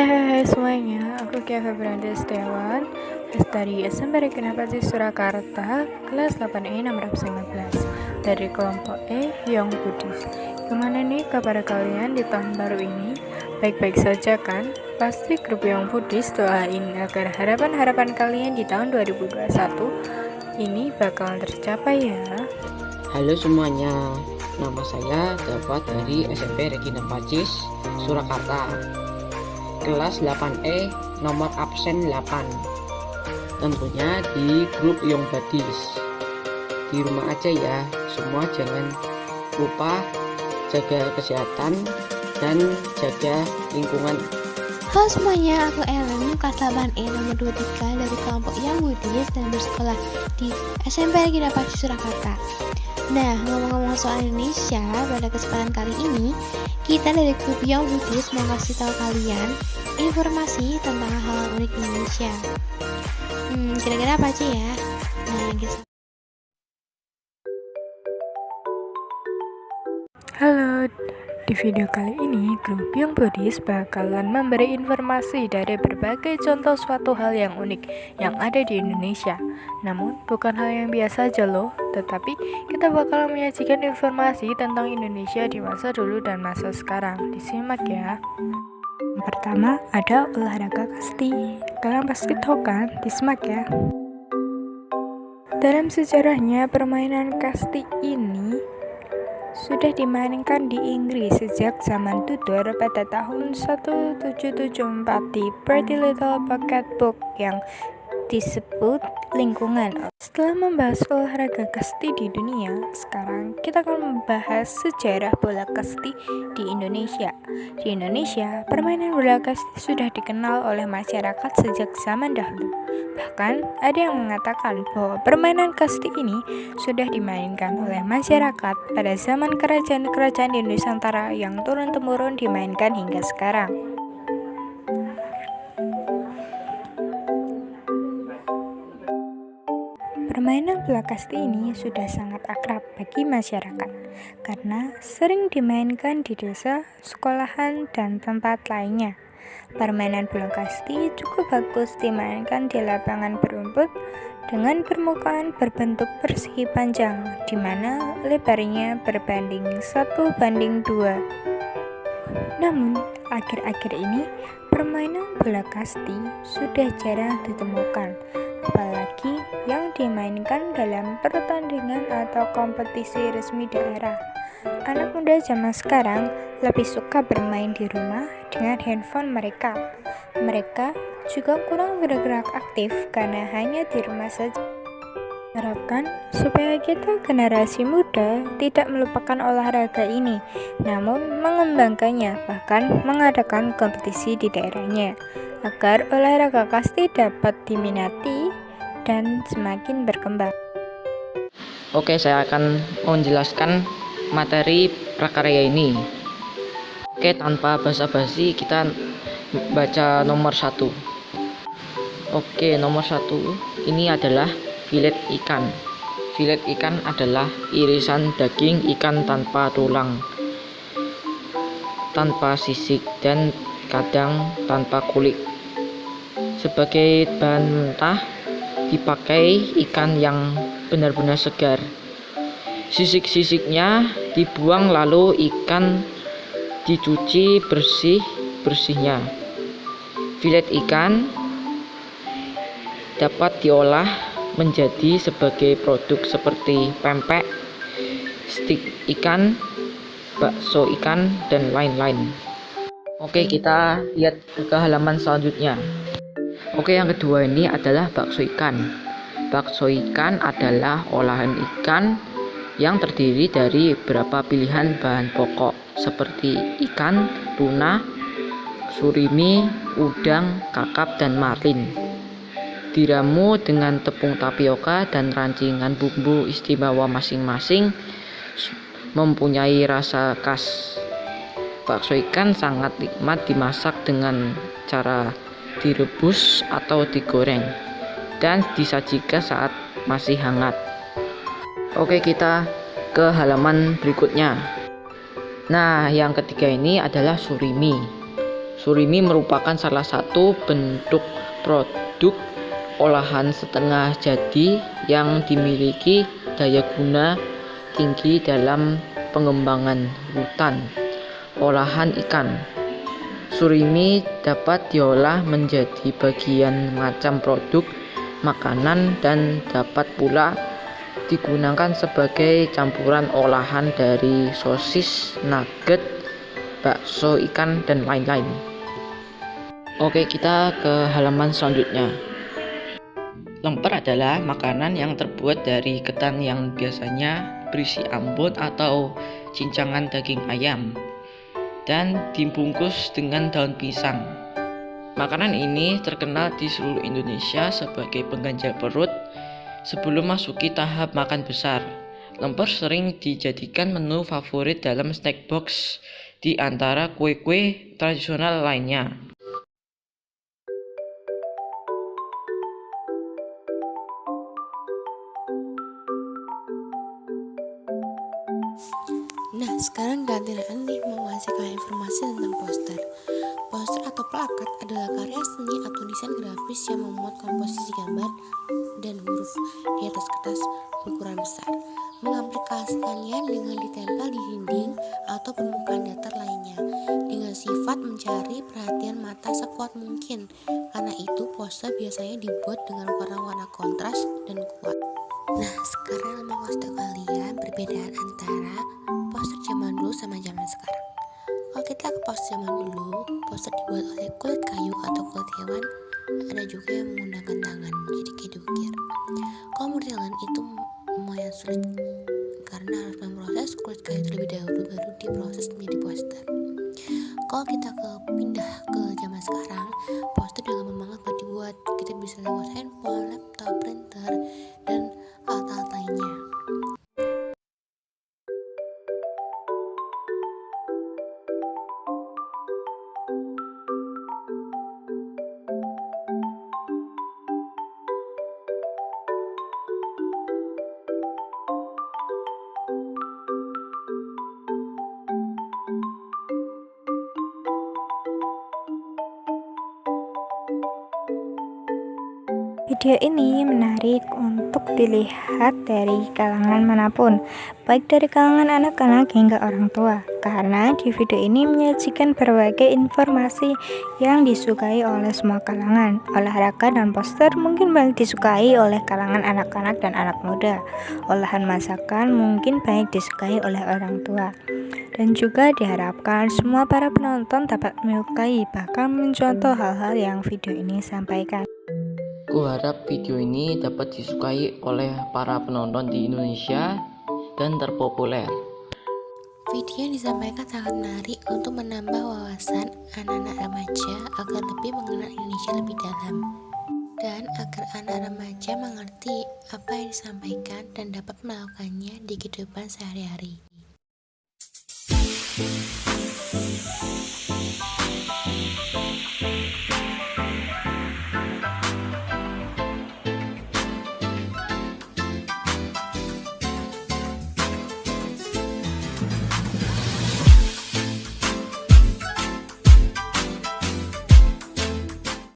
Hai semuanya, aku Kia Febrianti Setiawan, dari SMP Regina Pacis Surakarta, kelas 8E nomor 19, dari kelompok E Young Buddhist. Gimana nih kabar kalian di tahun baru ini? Baik-baik saja kan? Pasti grup Young Buddhist doain agar harapan-harapan kalian di tahun 2021 ini bakalan tercapai ya. Halo semuanya, nama saya Dapat dari SMP Regina Pacis Surakarta, kelas 8E nomor absen 8, tentunya di grup Young Buddhist. Di rumah aja ya, semua jangan lupa jaga kesehatan dan jaga lingkungan. Halo semuanya, aku Ellen, kelas 8E nomor 23 dari kelompok Young Buddhist dan bersekolah di SMP Regina Pacis Surakarta. Nah, ngomong-ngomong soal Indonesia, pada kesempatan kali ini kita dari grup Young Buddhist mau kasih tahu kalian informasi tentang hal unik Indonesia. Kira-kira apa aja ya? Nah, Halo, di video kali ini grup Young Buddhist bakalan memberi informasi dari berbagai contoh suatu hal yang unik yang ada di Indonesia. Namun bukan hal yang biasa aja loh, tetapi kita bakalan menyajikan informasi tentang Indonesia di masa dulu dan masa sekarang. Disimak ya. Yang pertama ada olahraga kasti. Kalian pasti tahu kan? Disimak ya. Dalam sejarahnya permainan kasti ini sudah dimainkan di Inggris sejak zaman Tudor pada tahun 1774 di Pretty Little Pocket Book yang disebut lingkungan. Setelah membahas olahraga kasti di dunia, sekarang kita akan membahas sejarah bola kasti di Indonesia. Di Indonesia, permainan bola kasti sudah dikenal oleh masyarakat sejak zaman dahulu. Bahkan ada yang mengatakan bahwa permainan kasti ini sudah dimainkan oleh masyarakat pada zaman kerajaan-kerajaan di Nusantara yang turun-temurun dimainkan hingga sekarang. Permainan bola kasti ini sudah sangat akrab bagi masyarakat karena sering dimainkan di desa, sekolahan, dan tempat lainnya. Permainan bola kasti cukup bagus dimainkan di lapangan berumput dengan permukaan berbentuk persegi panjang, di mana lebarnya berbanding 1:2. Namun, akhir-akhir ini permainan bola kasti sudah jarang ditemukan, apalagi yang dimainkan dalam pertandingan atau kompetisi resmi daerah. Anak muda zaman sekarang lebih suka bermain di rumah dengan handphone mereka. Mereka juga kurang bergerak aktif karena hanya di rumah saja. Harapkan supaya kita generasi muda tidak melupakan olahraga ini, namun mengembangkannya, bahkan mengadakan kompetisi di daerahnya, agar olahraga kasti dapat diminati dan semakin berkembang. Oke, saya akan menjelaskan materi prakarya ini. Oke, tanpa basa-basi kita baca nomor 1. Oke, nomor 1 ini adalah filet ikan. Filet ikan adalah irisan daging ikan tanpa tulang, tanpa sisik, dan kadang tanpa kulit. Sebagai bahan mentah dipakai ikan yang benar-benar segar. Sisik-sisiknya dibuang lalu ikan dicuci bersih-bersihnya. Filet ikan dapat diolah menjadi sebagai produk seperti pempek, stik ikan, bakso ikan, dan lain-lain. Oke, kita lihat ke halaman selanjutnya. Oke, yang kedua ini adalah bakso ikan. Bakso ikan adalah olahan ikan yang terdiri dari beberapa pilihan bahan pokok seperti ikan, tuna, surimi, udang, kakap, dan marlin. Diramu dengan tepung tapioka dan rancingan bumbu istimewa masing-masing, mempunyai rasa khas. Bakso ikan sangat nikmat dimasak dengan cara direbus atau digoreng dan disajikan saat masih hangat. Oke, kita ke halaman berikutnya. Nah, yang ketiga ini adalah surimi. Surimi merupakan salah satu bentuk produk olahan setengah jadi yang dimiliki daya guna tinggi dalam pengembangan hutan olahan ikan. Surimi dapat diolah menjadi bagian macam produk makanan dan dapat pula digunakan sebagai campuran olahan dari sosis, nugget, bakso ikan, dan lain-lain. Oke, kita ke halaman selanjutnya. Lemper adalah makanan yang terbuat dari ketan yang biasanya berisi ambon atau cincangan daging ayam dan dibungkus dengan daun pisang. Makanan ini terkenal di seluruh Indonesia sebagai pengganjal perut sebelum masuki tahap makan besar. Lemper sering dijadikan menu favorit dalam snack box di antara kue-kue tradisional lainnya. Nah, sekarang gantian nih mau ngasih kalian informasi tentang poster. Poster atau plakat adalah karya seni atau desain grafis yang memuat komposisi gambar dan huruf di atas kertas berukuran besar, mengaplikasikannya dengan ditempel di dinding atau permukaan datar lainnya, dengan sifat mencari perhatian mata sekuat mungkin. Karena itu, poster biasanya dibuat dengan warna-warna kontras dan kuat. Nah, sekarang mau kasih tau kalian perbedaan antara poster zaman dulu sama zaman sekarang. Kalau kita ke poster zaman dulu, poster dibuat oleh kulit kayu atau kulit hewan. Ada juga yang menggunakan tangan, jadi kayak diukir. Kalau modelan itu lumayan sulit karena harus memproses kulit kayu terlebih dahulu baru diproses menjadi poster. Kalau kita pindah ke zaman sekarang, poster udah gampang banget buat dibuat. Kita bisa lewat handphone, laptop, printer, dan alat-alat lainnya. Video ini menarik untuk dilihat dari kalangan manapun, baik dari kalangan anak-anak hingga orang tua, karena di video ini menyajikan berbagai informasi yang disukai oleh semua kalangan. Olahraga dan poster mungkin banyak disukai oleh kalangan anak-anak dan anak muda. Olahan masakan mungkin banyak disukai oleh orang tua. Dan juga diharapkan semua para penonton dapat menyukai bahkan mencontoh hal-hal yang video ini sampaikan. Kuharap video ini dapat disukai oleh para penonton di Indonesia dan terpopuler. Video yang disampaikan sangat menarik untuk menambah wawasan anak-anak remaja agar lebih mengenal Indonesia lebih dalam, dan agar anak remaja mengerti apa yang disampaikan dan dapat melakukannya di kehidupan sehari-hari.